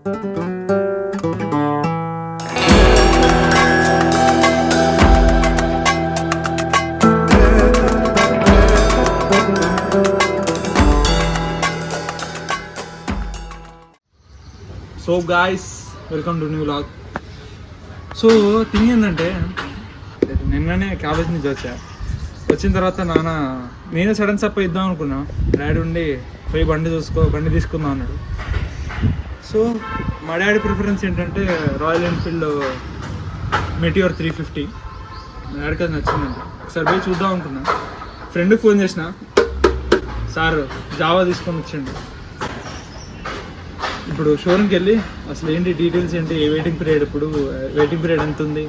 So guys, welcome to new vlog. So thing ఏంటంటే, నిన్ననే college నుంచి వచ్చిన తర్వాత నేనే సడన్ సప్ ఇద్దాం అనుకున్నా. డాడీ ఉండి పోయి బండి తీసుకుందాం అన్నాడు. సో మా డాడీ ప్రిఫరెన్స్ ఏంటంటే రాయల్ ఎన్ఫీల్డ్ మెటియోర్ 350. మా డాడీకి అది నచ్చిందండి. ఒకసారి పోయి చూద్దాం అనుకున్నా. ఫ్రెండ్కి ఫోన్ చేసిన, సార్ జావా తీసుకొని వచ్చిండు. ఇప్పుడు షోరూమ్కి వెళ్ళి అసలు ఏంటి డీటెయిల్స్ ఏంటి, వెయిటింగ్ పీరియడ్ ఎంత ఉంది,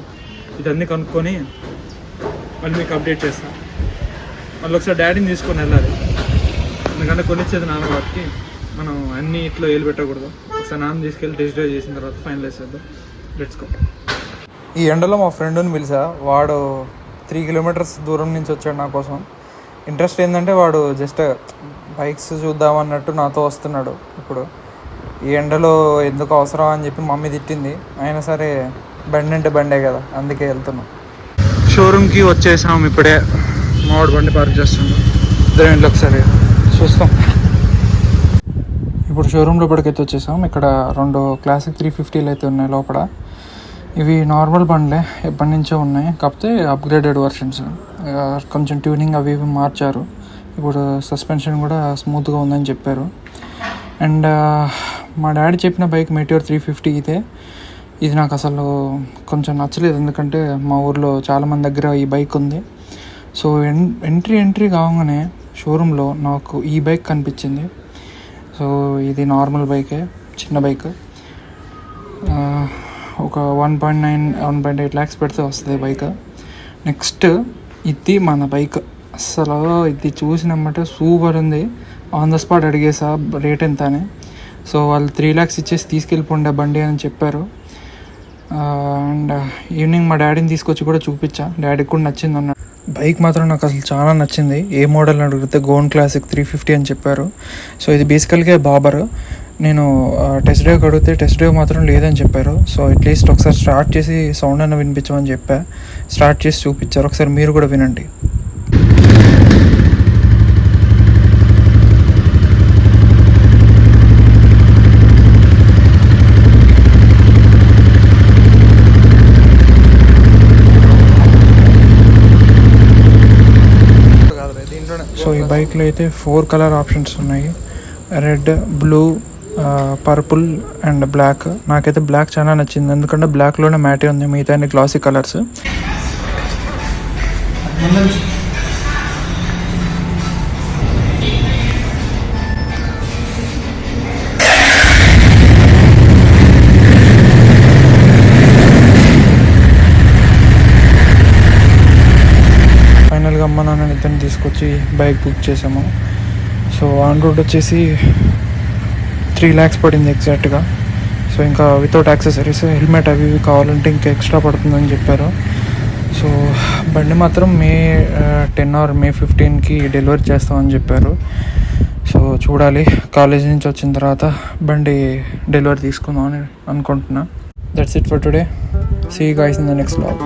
ఇదన్నీ కనుక్కొని మళ్ళీ మీకు అప్డేట్ చేస్తాను. మళ్ళీ ఒకసారి డాడీని తీసుకొని వెళ్ళాలి, ఎందుకంటే కొనిచ్చేది నాన్న వాటికి. మనం అన్ని ఇట్లా ఏలు పెట్టకూడదు. ఒకసారి నాన్న తీసుకెళ్ళి టెస్ట్ డ్రైవ్ చేసిన తర్వాత ఫైనలైజ్ చేద్దాం. Let's go. ఈ ఎండలో మా ఫ్రెండ్ని పిలిచా. వాడు 3 కిలోమీటర్స్ దూరం నుంచి వచ్చాడు నా కోసం. ఇంట్రెస్ట్ ఏంటంటే వాడు జస్ట్ బైక్స్ చూద్దామన్నట్టు నాతో వస్తున్నాడు. ఇప్పుడు ఈ ఎండలో ఎందుకు అవసరం అని చెప్పి మమ్మీ తిట్టింది. అయినా సరే బండి అంటే బండే కదా, అందుకే వెళ్తున్నాం. షోరూమ్కి వచ్చేసాం. ఇప్పుడే మావాడు బండి పార్క్ చేస్తున్నాం. ఇద్దరం ఇంట్లో ఒకసారి చూస్తాం. ఇప్పుడు షోరూమ్ లోపలికైతే వచ్చేసాం. ఇక్కడ 2 క్లాసిక్ 350లు అయితే ఉన్నాయి లోపల. ఇవి నార్మల్ బండ్లే, ఎప్పటి నుంచో ఉన్నాయి, కాకపోతే అప్గ్రేడెడ్ వర్షన్స్. కొంచెం ట్యూనింగ్ అవి ఇవి మార్చారు. ఇప్పుడు సస్పెన్షన్ కూడా స్మూత్గా ఉందని చెప్పారు. అండ్ మా డాడీ చెప్పిన బైక్ మెటియోర్ 350 ఇది నాకు అసలు కొంచెం నచ్చలేదు. ఎందుకంటే మా ఊర్లో చాలామంది దగ్గర ఈ బైక్ ఉంది. సో ఎంట్రీ కాగానే షోరూంలో నాకు ఈ బైక్ కనిపించింది. సో ఇది నార్మల్ బైకే, చిన్న బైక్. ఒక 1.8 lakhs పెడితే వస్తుంది బైక్. నెక్స్ట్ ఇది మన బైక్. అసలు ఇది చూసినమ్మంటే సూపర్ ఉంది. ఆన్ ద స్పాట్ అడిగేసా రేట్ ఎంత అని. సో వాళ్ళు 3 lakhs ఇచ్చేసి తీసుకెళ్ళిపోండి బండి అని చెప్పారు. అండ్ ఈవినింగ్ మా డాడీని తీసుకొచ్చి కూడా చూపించా. డాడీకి కూడా నచ్చింది అన్నాడు. బైక్ మాత్రం నాకు అసలు చాలా నచ్చింది. ఏ మోడల్ అడిగితే గోన్ క్లాసిక్ 350 అని చెప్పారు. సో ఇది బేసికల్గా బాబర్. నేను టెస్ట్ డ్రైవ్ అడిగితే టెస్ట్ డ్రైవ్ మాత్రం లేదని చెప్పారు. సో అట్లీస్ట్ ఒకసారి స్టార్ట్ చేసి సౌండ్ అన్న వినిపించమని చెప్పా. స్టార్ట్ చేసి చూపించారు. ఒకసారి మీరు కూడా వినండి. సో ఈ బైక్లో అయితే 4 కలర్ ఆప్షన్స్ ఉన్నాయి. Red, blue, purple and black. నాకైతే బ్లాక్ చాలా నచ్చింది, ఎందుకంటే బ్లాక్లోనే మ్యాటే ఉంది, మిగతా అన్ని గ్లాసీ కలర్స్. ఫైనల్గా అమ్మ నాన్న ఇద్దరిని తీసుకొచ్చి బైక్ బుక్ చేసాము. సో ఆన్ రోడ్ వచ్చేసి 3 lakhs పడింది ఎగ్జాక్ట్గా. సో ఇంకా వితౌట్ యాక్సెసరీస్, హెల్మెట్ అవి ఇవి కావాలంటే ఇంకా ఎక్స్ట్రా పడుతుందని చెప్పారు. సో బండి మాత్రం May 10 or May 15కి డెలివరీ చేస్తామని చెప్పారు. సో చూడాలి, కాలేజ్ నుంచి వచ్చిన తర్వాత బండి డెలివరీ తీసుకుందాం అని అనుకుంటున్నా. That's it for today. See you guys in the next vlog.